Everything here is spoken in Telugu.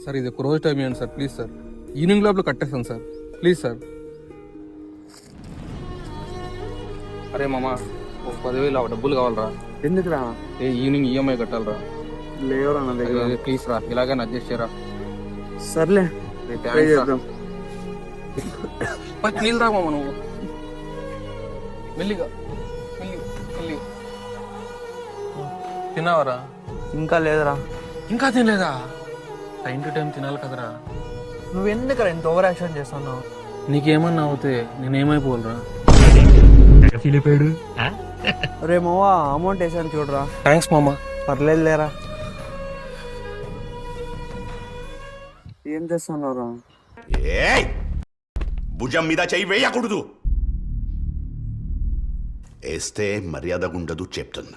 సార్ ఇది ఒక రోజు టైం ఇవ్వండి సార్, ప్లీజ్ సార్. ఈవినింగ్ లోపల కట్టేస్తాను సార్, ప్లీజ్ సార్. అరే మామ, ఒక 10,000 డబ్బులు కావాలరా. ఎందుకురా? ఈవినింగ్ ఈఎంఐ కట్టాలరా. లేవురా నా దగ్గర. ప్లీజ్ రా, ఇలాగే అడ్జస్ట్ చేయరా. సర్లే ట్రై చేద్దాం. నీళ్ళు రా మామ నువ్వు, మెల్లిగా మెల్లి. తిన్నావరా? ఇంకా లేదురా. ఇంకా తినలేదా? టైం టు టైం తినాలి కదరా. నువ్వెందుకురా ఇంత ఓవర్ యాక్షన్ చేస్తున్నావు? నీకేమన్నా అవుతే నేనేమైపోవాలరా? రే మావా, అమౌంట్ వేసాను చూడరా. థ్యాంక్స్ మామ. పర్లేదు లేరా. ఏం చేస్తున్నావురా? భుజం మీద చెయ్యి వేయకూడదు. వేస్తే మర్యాదగుండదు చెప్తున్నా.